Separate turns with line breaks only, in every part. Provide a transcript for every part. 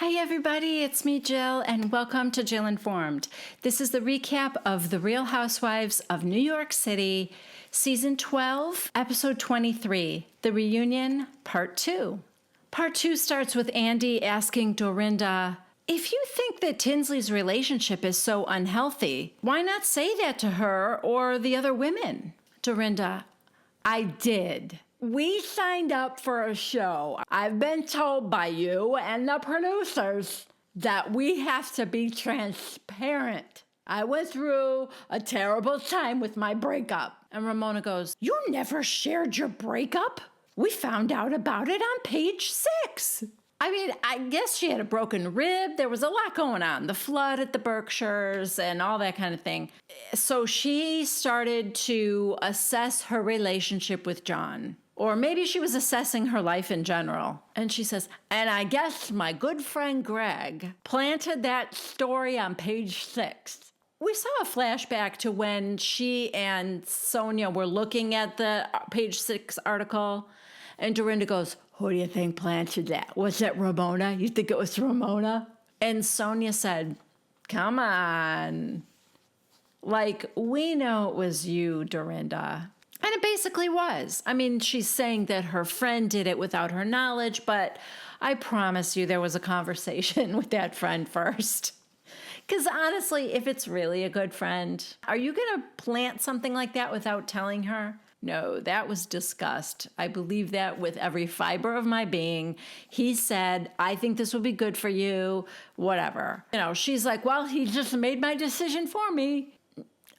Hi everybody, it's me Jill and welcome to Jill Informed. This is the recap of The Real Housewives of New York City, Season 12, Episode 23, The Reunion, Part 2. Part 2 starts with Andy asking Dorinda, if you think that Tinsley's relationship is so unhealthy, why not say that to her or the other women? Dorinda, I did. We signed up for a show. I've been told by you and the producers that we have to be transparent. I went through a terrible time with my breakup. And Ramona goes, you never shared your breakup? We found out about it on page 6. I mean, I guess she had a broken rib. There was a lot going on. The flood at the Berkshires and all that kind of thing. So she started to assess her relationship with John. Or maybe she was assessing her life in general. And she says, and I guess my good friend Greg planted that story on page 6. We saw a flashback to when she and Sonia were looking at the page 6 article. And Dorinda goes, who do you think planted that? Was it Ramona? You think it was Ramona? And Sonia said, come on. Like, we know it was you, Dorinda. And it basically was. I mean, she's saying that her friend did it without her knowledge, but I promise you there was a conversation with that friend first. Because honestly, if it's really a good friend, are you going to plant something like that without telling her? No, that was disgust. I believe that with every fiber of my being. He said, I think this will be good for you, whatever. You know, she's like, well, he just made my decision for me.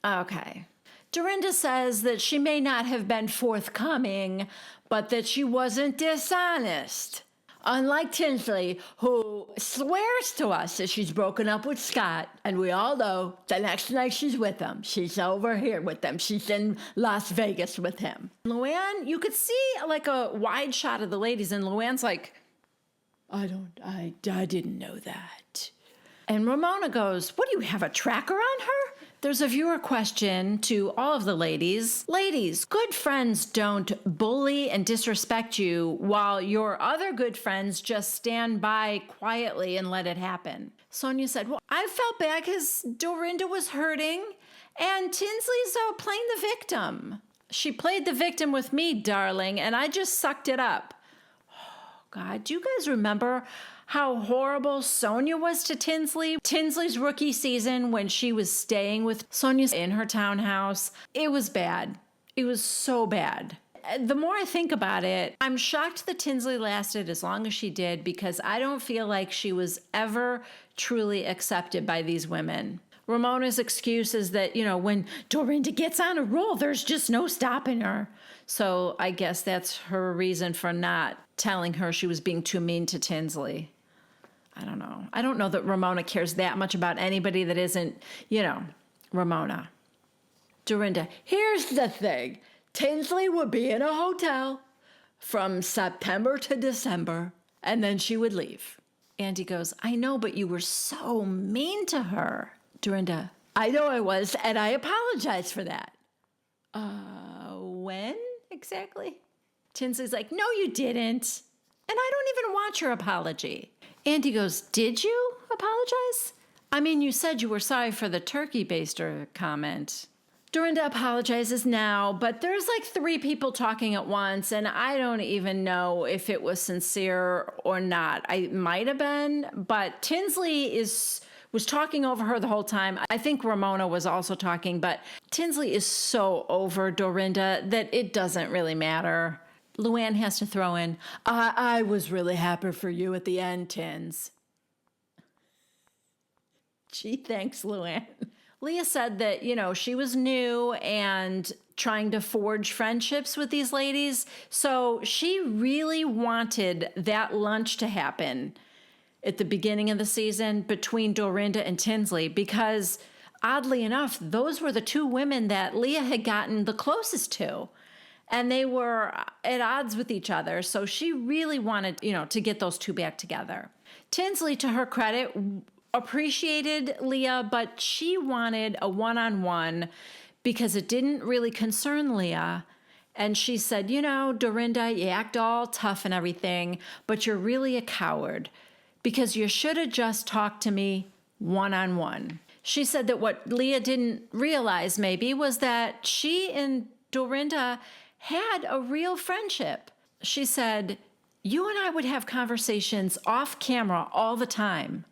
Okay. Dorinda says that she may not have been forthcoming, but that she wasn't dishonest. Unlike Tinsley, who swears to us that she's broken up with Scott, and we all know the next night she's with him. She's over here with them. She's in Las Vegas with him. Luann, you could see like a wide shot of the ladies, and Luann's like, I didn't know that. And Ramona goes, what do you have, a tracker on her? There's a viewer question to all of the ladies. Ladies, good friends don't bully and disrespect you while your other good friends just stand by quietly and let it happen. Sonia said, well, I felt bad because Dorinda was hurting and Tinsley's playing the victim. She played the victim with me, darling, and I just sucked it up. Oh, God, do you guys remember how horrible Sonia was to Tinsley? Tinsley's rookie season when she was staying with Sonia in her townhouse. It was bad. It was so bad. The more I think about it, I'm shocked that Tinsley lasted as long as she did because I don't feel like she was ever truly accepted by these women. Ramona's excuse is that, you know, when Dorinda gets on a roll, there's just no stopping her. So I guess that's her reason for not telling her she was being too mean to Tinsley. I don't know. I don't know that Ramona cares that much about anybody that isn't, you know, Ramona. Dorinda, here's the thing. Tinsley would be in a hotel from September to December, and then she would leave. Andy goes, I know, but you were so mean to her. Dorinda, I know I was, and I apologize for that. When exactly? Tinsley's like, no, you didn't. And I don't even want your apology. Andy goes, did you apologize? I mean, you said you were sorry for the turkey baster comment. Dorinda apologizes now, but there's like 3 people talking at once, and I don't even know if it was sincere or not. I might have been, but Tinsley was talking over her the whole time. I think Ramona was also talking, but Tinsley is so over Dorinda that it doesn't really matter. Luann has to throw in, I was really happy for you at the end, Tins. Gee, thanks, Luann. Leah said that, you know, she was new and trying to forge friendships with these ladies. So she really wanted that lunch to happen at the beginning of the season between Dorinda and Tinsley because, oddly enough, those were the 2 women that Leah had gotten the closest to. And they were at odds with each other. So she really wanted, you know, to get those 2 back together. Tinsley, to her credit, appreciated Leah, but she wanted a one-on-one because it didn't really concern Leah. And she said, you know, Dorinda, you act all tough and everything, but you're really a coward because you should have just talked to me one-on-one. She said that what Leah didn't realize maybe was that she and Dorinda had a real friendship. She said, you and I would have conversations off camera all the time.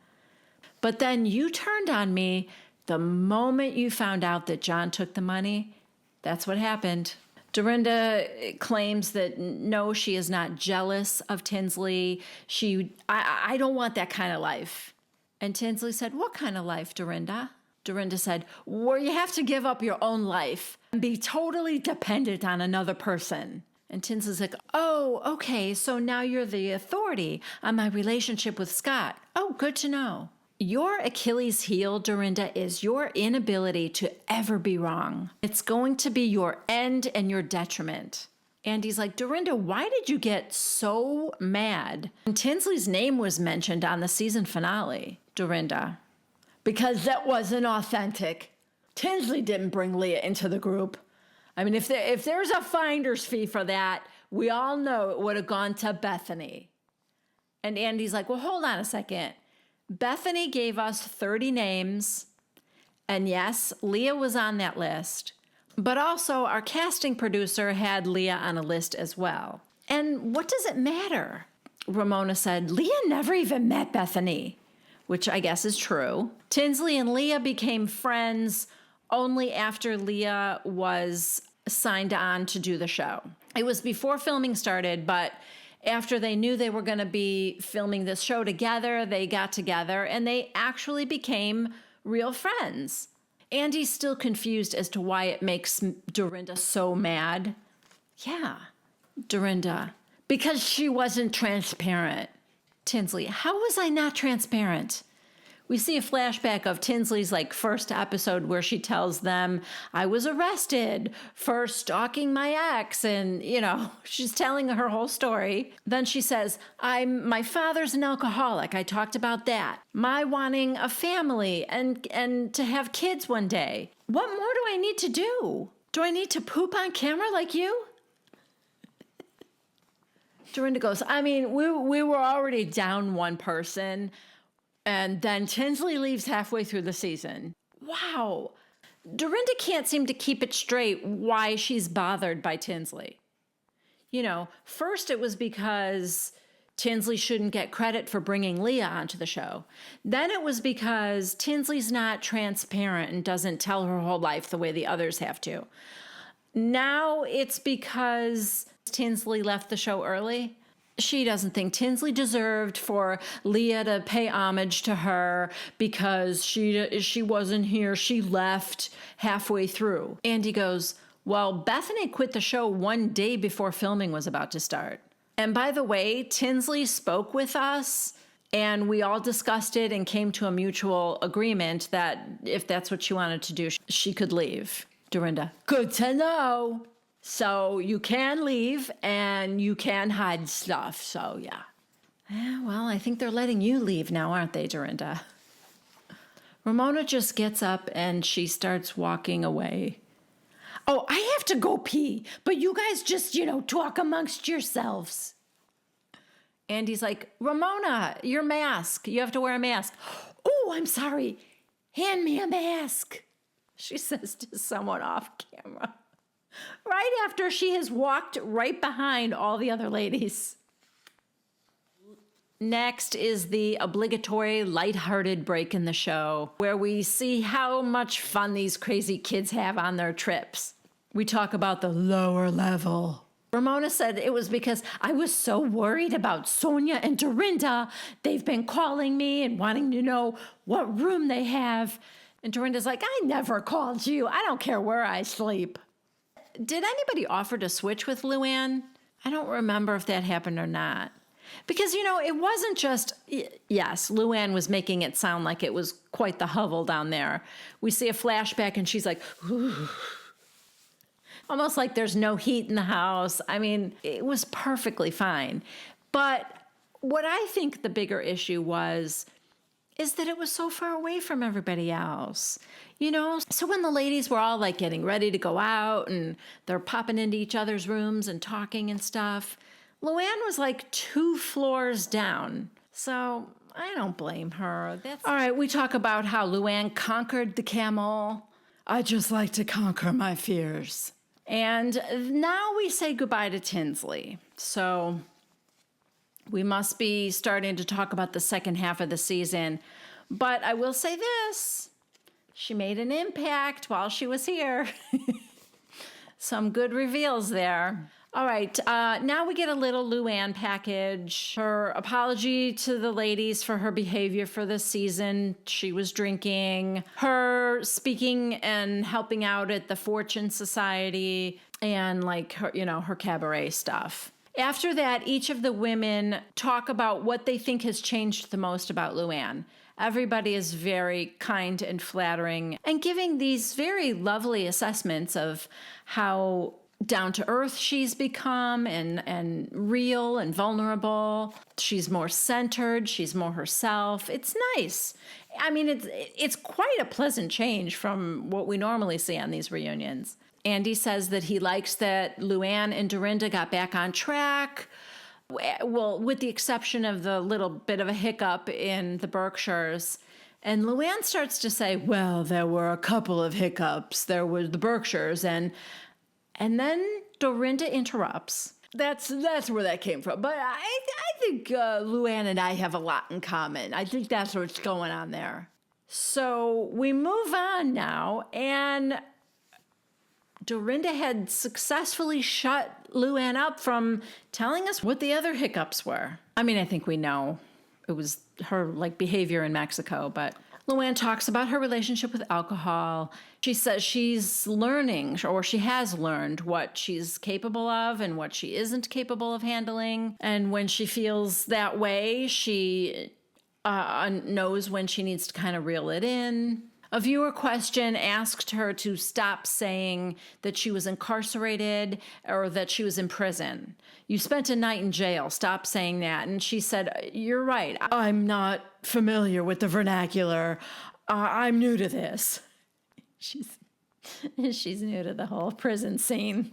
But then you turned on me the moment you found out that John took the money. That's what happened. Dorinda claims that no, she is not jealous of Tinsley. I don't want that kind of life. And Tinsley said, what kind of life, Dorinda? Dorinda said, where you have to give up your own life and be totally dependent on another person. And Tinsley's like, oh, okay, so now you're the authority on my relationship with Scott. Oh, good to know. Your Achilles heel, Dorinda, is your inability to ever be wrong. It's going to be your end and your detriment. Andy's like, Dorinda, why did you get so mad when Tinsley's name was mentioned on the season finale? Dorinda, because that wasn't authentic. Tinsley didn't bring Leah into the group. I mean, if there's a finder's fee for that, we all know it would have gone to Bethany. And Andy's like, well, hold on a second. Bethany gave us 30 names, and yes, Leah was on that list, but also our casting producer had Leah on a list as well. And what does it matter? Ramona said, Leah never even met Bethany, which I guess is true. Tinsley and Leah became friends only after Leah was signed on to do the show. It was before filming started, but after they knew they were going to be filming this show together, they got together and they actually became real friends. Andy's still confused as to why it makes Dorinda so mad. Yeah, Dorinda, because she wasn't transparent. Tinsley, how was I not transparent? We see a flashback of Tinsley's first episode where she tells them, I was arrested for stalking my ex. And, she's telling her whole story. Then she says, my father's an alcoholic. I talked about that. My wanting a family and to have kids one day. What more do I need to do? Do I need to poop on camera like you? Dorinda goes, we were already down one person. And then Tinsley leaves halfway through the season. Wow. Dorinda can't seem to keep it straight why she's bothered by Tinsley. First it was because Tinsley shouldn't get credit for bringing Leah onto the show. Then it was because Tinsley's not transparent and doesn't tell her whole life the way the others have to. Now it's because Tinsley left the show early. She doesn't think Tinsley deserved for Leah to pay homage to her because she wasn't here. She left halfway through. Andy goes, well, Bethany quit the show one day before filming was about to start. And by the way, Tinsley spoke with us and we all discussed it and came to a mutual agreement that if that's what she wanted to do, she could leave. Dorinda, good to know. So you can leave and you can hide stuff. So yeah. Well, I think they're letting you leave now, aren't they, Dorinda? Ramona just gets up and she starts walking away. Oh, I have to go pee, but you guys just, talk amongst yourselves. Andy's like, Ramona, your mask. You have to wear a mask. Oh, I'm sorry. Hand me a mask, she says to someone off camera. Right after she has walked right behind all the other ladies. Next is the obligatory lighthearted break in the show, where we see how much fun these crazy kids have on their trips. We talk about the lower level. Ramona said it was because I was so worried about Sonia and Dorinda. They've been calling me and wanting to know what room they have. And Dorinda's like, I never called you. I don't care where I sleep. Did anybody offer to switch with Luann? I don't remember if that happened or not. Because, it wasn't just, yes, Luann was making it sound like it was quite the hovel down there. We see a flashback and she's like, ooh. Almost like there's no heat in the house. It was perfectly fine. But what I think the bigger issue is that it was so far away from everybody else. So when the ladies were all getting ready to go out and they're popping into each other's rooms and talking and stuff, Luann was 2 floors down. So I don't blame her. All right, we talk about how Luann conquered the camel. I just like to conquer my fears. And now we say goodbye to Tinsley. So we must be starting to talk about the second half of the season. But I will say this. She made an impact while she was here. Some good reveals there. All right, now we get a little Luann package. Her apology to the ladies for her behavior for this season. She was drinking. Her speaking and helping out at the Fortune Society and like her, her cabaret stuff. After that, each of the women talk about what they think has changed the most about Luann. Everybody is very kind and flattering and giving these very lovely assessments of how down to earth she's become and real and vulnerable. She's more centered. She's more herself. It's nice. I mean, it's quite a pleasant change from what we normally see on these reunions. Andy says that he likes that Luann and Dorinda got back on track. Well, with the exception of the little bit of a hiccup in the Berkshires. And Luann starts to say, well, there were a couple of hiccups. There were the Berkshires and then Dorinda interrupts. That's where that came from. But I think Luann and I have a lot in common. I think that's what's going on there. So we move on now, and Dorinda had successfully shut Luann up from telling us what the other hiccups were. I mean, I think we know it was her behavior in Mexico, but Luann talks about her relationship with alcohol. She says she's learning, or she has learned, what she's capable of and what she isn't capable of handling. And when she feels that way, she knows when she needs to kind of reel it in. A viewer question asked her to stop saying that she was incarcerated or that she was in prison. You spent a night in jail. Stop saying that. And she said, you're right. I'm not familiar with the vernacular. I'm new to this. She's new to the whole prison scene.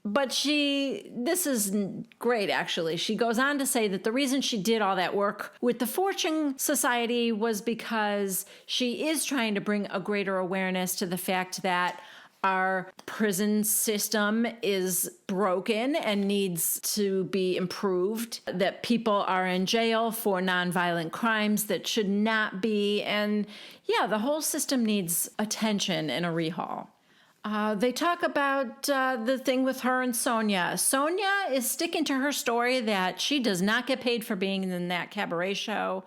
But this is great, actually. She goes on to say that the reason she did all that work with the Fortune Society was because she is trying to bring a greater awareness to the fact that our prison system is broken and needs to be improved, that people are in jail for nonviolent crimes that should not be. And yeah, the whole system needs attention and a rehaul. They talk about the thing with her and Sonia. Sonia is sticking to her story that she does not get paid for being in that cabaret show.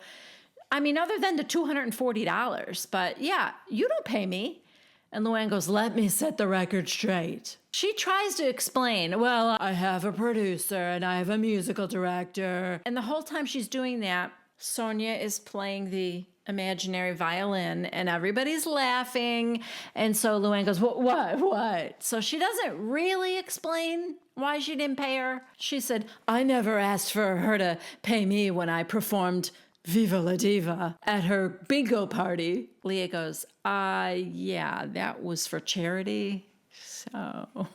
I mean, other than the $240, but yeah, you don't pay me. And Luann goes, let me set the record straight. She tries to explain, well, I have a producer and I have a musical director. And the whole time she's doing that, Sonia is playing the imaginary violin and everybody's laughing. And so Luann goes, what? So she doesn't really explain why she didn't pay her. She said, I never asked for her to pay me when I performed Viva la Diva at her bingo party. Leah goes, yeah, that was for charity. So.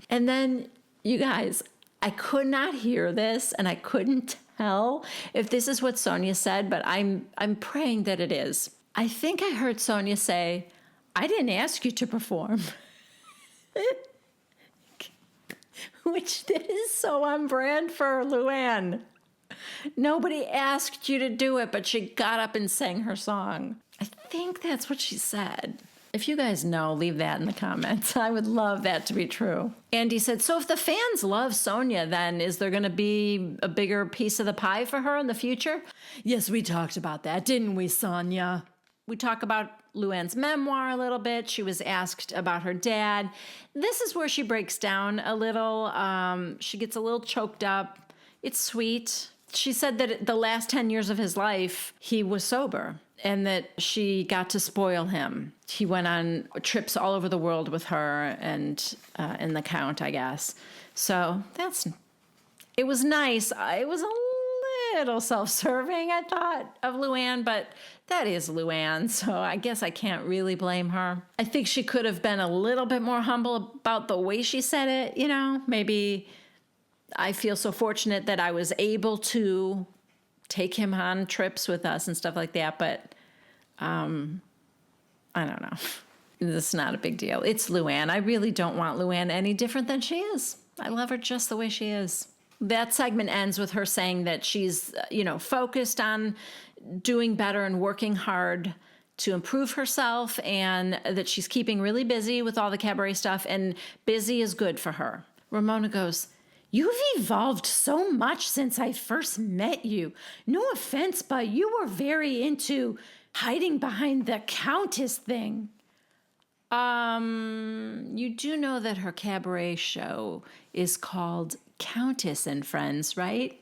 And then, you guys, I could not hear this and I couldn't tell if this is what Sonia said, but I'm praying that it is. I think I heard Sonia say, I didn't ask you to perform. Which is so on brand for Luann. Nobody asked you to do it, but she got up and sang her song. I think that's what she said. If you guys know, leave that in the comments. I would love that to be true. Andy said, so if the fans love Sonia, then is there going to be a bigger piece of the pie for her in the future? Yes, we talked about that, didn't we, Sonia? We talk about Luann's memoir a little bit. She was asked about her dad. This is where she breaks down a little. She gets a little choked up. It's sweet. She said that the last 10 years of his life, he was sober and that she got to spoil him. He went on trips all over the world with her and the Count, I guess. So it was nice. It was a little self-serving, I thought, of Luann, but that is Luann, so I guess I can't really blame her. I think she could have been a little bit more humble about the way she said it, maybe I feel so fortunate that I was able to take him on trips with us and stuff like that. But I don't know. It's not a big deal. It's Luann. I really don't want Luann any different than she is. I love her just the way she is. That segment ends with her saying that she's, focused on doing better and working hard to improve herself, and that she's keeping really busy with all the cabaret stuff, and busy is good for her. Ramona goes, "You've evolved so much since I first met you. No offense, but you were very into hiding behind the countess thing." You do know that her cabaret show is called Countess and Friends, right?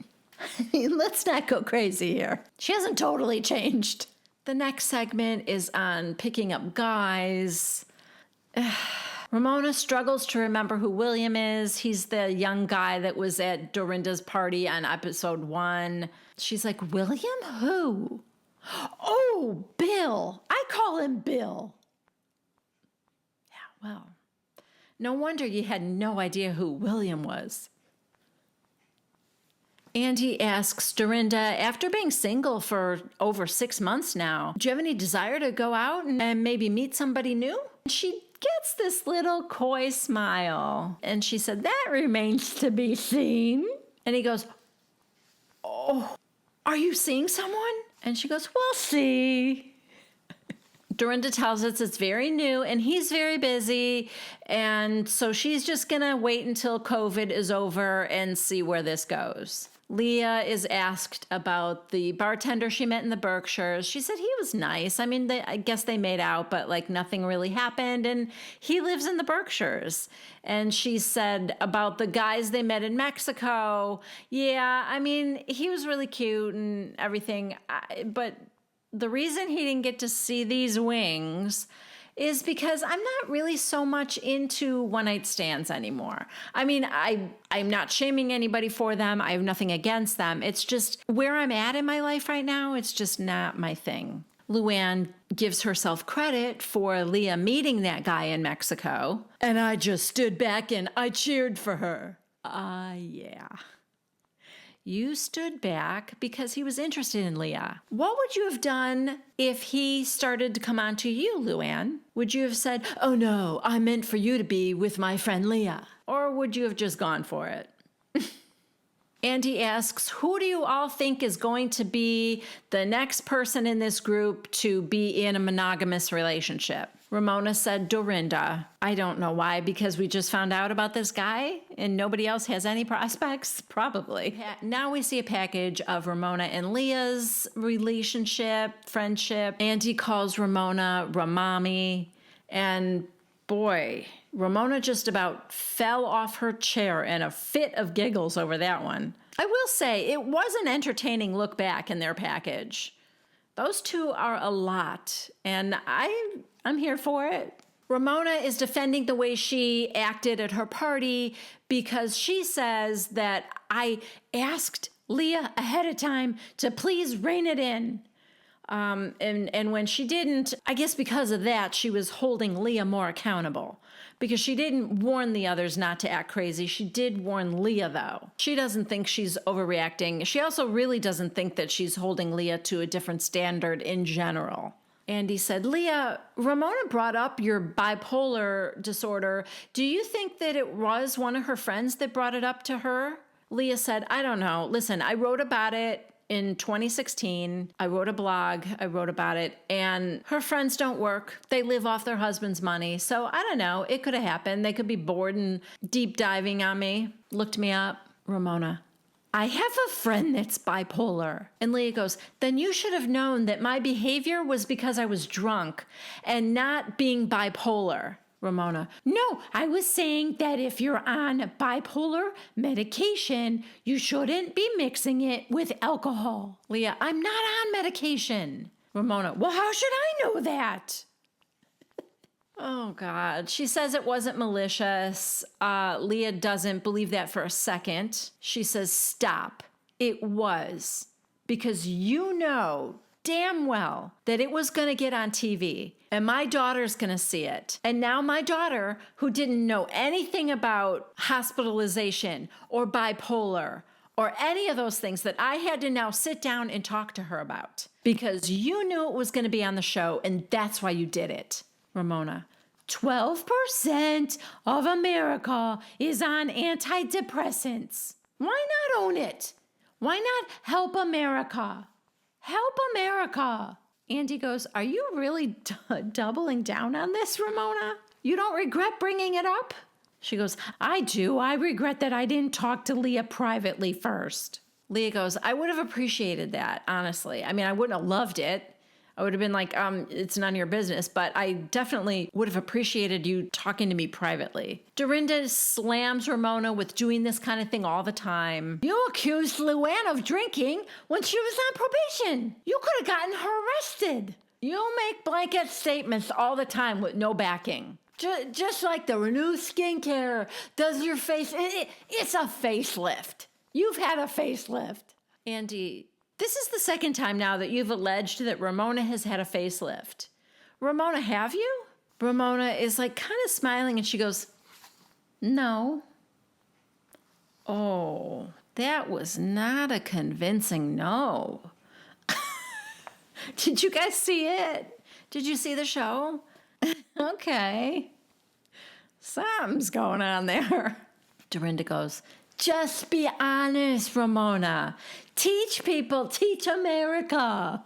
Let's not go crazy here. She hasn't totally changed. The next segment is on picking up guys. Ramona struggles to remember who William is. He's the young guy that was at Dorinda's party on episode 1. She's like, "William? Who?" "Oh, Bill. I call him Bill." Yeah, well, no wonder you had no idea who William was. Andy asks Dorinda, after being single for over 6 months now, "Do you have any desire to go out and maybe meet somebody new?" And she gets this little coy smile. And she said, "That remains to be seen." And he goes, "Oh, are you seeing someone?" And she goes, "We'll see." Dorinda tells us it's very new and he's very busy. And so she's just going to wait until COVID is over and see where this goes. Leah is asked about the bartender she met in the Berkshires. She said he was nice. I mean, I guess they made out, but like nothing really happened. And he lives in the Berkshires. And she said about the guys they met in Mexico. Yeah, I mean, he was really cute and everything. But the reason he didn't get to see these wings is because I'm not really so much into one-night stands anymore. I mean, I'm not shaming anybody for them. I have nothing against them. It's just where I'm at in my life right now, it's just not my thing. Luann gives herself credit for Leah meeting that guy in Mexico. "And I just stood back and I cheered for her." Yeah. You stood back because he was interested in Leah. What would you have done if he started to come on to you, Luann? Would you have said, "Oh no, I meant for you to be with my friend Leah"? Or would you have just gone for it? Andy asks, who do you all think is going to be the next person in this group to be in a monogamous relationship? Ramona said Dorinda. I don't know why, because we just found out about this guy and nobody else has any prospects? Probably. Now we see a package of Ramona and Leah's relationship, friendship. Andy calls Ramona Ramami. And boy, Ramona just about fell off her chair in a fit of giggles over that one. I will say, it was an entertaining look back in their package. Those two are a lot, and I'm here for it. Ramona is defending the way she acted at her party because she says that I asked Leah ahead of time to please rein it in. And when she didn't, I guess because of that, she was holding Leah more accountable because she didn't warn the others not to act crazy. She did warn Leah, though. She doesn't think she's overreacting. She also really doesn't think that she's holding Leah to a different standard in general. Andy said, Leah, Ramona brought up your bipolar disorder. Do you think that it was one of her friends that brought it up to her? Leah said, I don't know. Listen, I wrote about it in 2016. I wrote a blog. I wrote about it. And her friends don't work. They live off their husband's money. So I don't know. It could have happened. They could be bored and deep diving on me. Looked me up. Ramona, I have a friend that's bipolar. And Leah goes, then you should have known that my behavior was because I was drunk and not being bipolar. Ramona, no, I was saying that if you're on bipolar medication, you shouldn't be mixing it with alcohol. Leah, I'm not on medication. Ramona, well, how should I know that? Oh, God. She says it wasn't malicious. Leah doesn't believe that for a second. She says, stop. It was. Because you know damn well that it was going to get on TV and my daughter's going to see it. And now my daughter, who didn't know anything about hospitalization or bipolar or any of those things, that I had to now sit down and talk to her about because you knew it was going to be on the show and that's why you did it. Ramona, 12% of America is on antidepressants. Why not own it? Why not help America? Help America. Andy goes, are you really doubling down on this, Ramona? You don't regret bringing it up? She goes, I do. I regret that I didn't talk to Leah privately first. Leah goes, I would have appreciated that, honestly. I mean, I wouldn't have loved it. I would have been like, it's none of your business, but I definitely would have appreciated you talking to me privately. Dorinda slams Ramona with doing this kind of thing all the time. You accused Luann of drinking when she was on probation. You could have gotten her arrested. You make blanket statements all the time with no backing. Just like the Renew skincare does your face. It's a facelift. You've had a facelift. Andy, this is the second time now that you've alleged that Ramona has had a facelift. Ramona, have you? Ramona is like kind of smiling and she goes, no. Oh, that was not a convincing no. Did you guys see it? Did you see the show? Okay. Something's going on there. Dorinda goes, just be honest, Ramona. Teach people, teach America.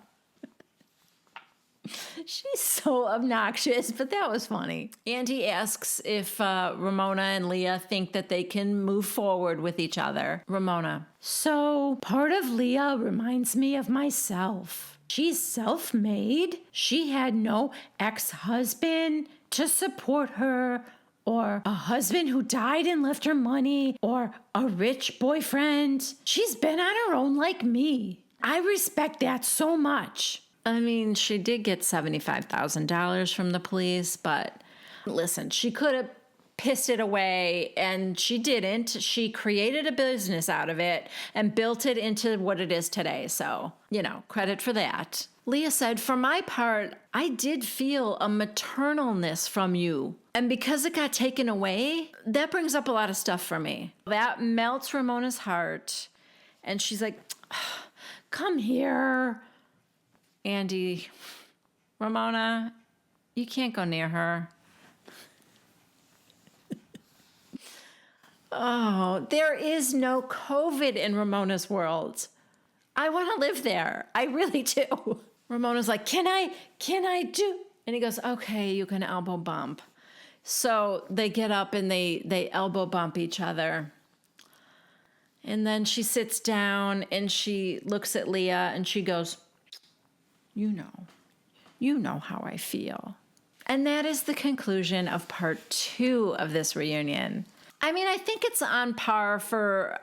She's so obnoxious, but that was funny. Andy asks if Ramona and Leah think that they can move forward with each other. Ramona, so part of Leah reminds me of myself. She's self-made. She had no ex-husband to support her, or a husband who died and left her money, or a rich boyfriend. She's been on her own like me. I respect that so much. I mean, she did get $75,000 from the police, but listen, she could have pissed it away, and she didn't. She created a business out of it and built it into what it is today. So, credit for that. Leah said, for my part, I did feel a maternalness from you. And because it got taken away, that brings up a lot of stuff for me. That melts Ramona's heart. And she's like, come here. Andy, Ramona, you can't go near her. Oh, there is no COVID in Ramona's world. I want to live there. I really do. Ramona's like, can I do? And he goes, okay, you can elbow bump. So they get up and they elbow bump each other. And then she sits down and she looks at Leah and she goes, you know how I feel. And that is the conclusion of part 2 of this reunion. I mean, I think it's on par for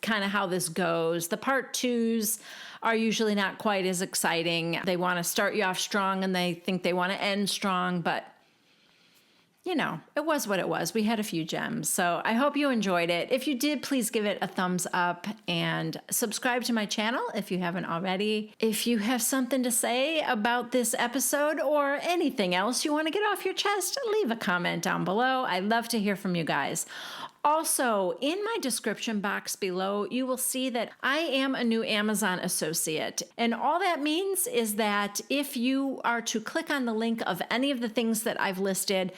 kind of how this goes. The part 2s are usually not quite as exciting. They want to start you off strong and they think they want to end strong, but it was what it was. We had a few gems. So I hope you enjoyed it. If you did, please give it a thumbs up and subscribe to my channel if you haven't already. If you have something to say about this episode or anything else you want to get off your chest, leave a comment down below. I love to hear from you guys. Also, in my description box below, you will see that I am a new Amazon associate. And all that means is that if you are to click on the link of any of the things that I've listed,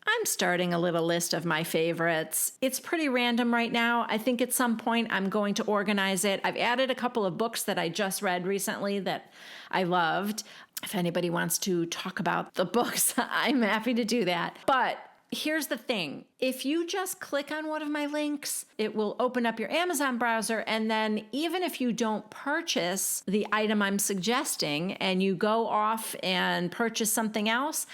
I'm starting a little list of my favorites. It's pretty random right now. I think at some point I'm going to organize it. I've added a couple of books that I just read recently that I loved. If anybody wants to talk about the books, I'm happy to do that. But here's the thing. If you just click on one of my links, it will open up your Amazon browser. And then even if you don't purchase the item I'm suggesting and you go off and purchase something else,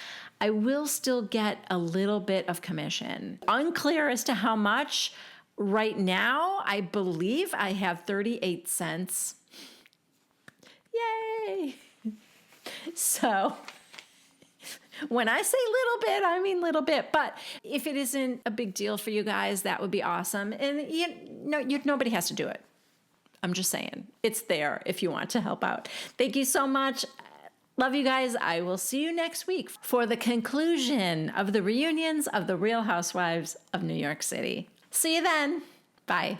I will still get a little bit of commission. Unclear as to how much. Right now, I believe I have 38 cents. Yay! So when I say little bit, I mean little bit. But if it isn't a big deal for you guys, that would be awesome. And nobody has to do it. I'm just saying, it's there if you want to help out. Thank you so much. Love you guys. I will see you next week for the conclusion of the reunions of the Real Housewives of New York City. See you then. Bye.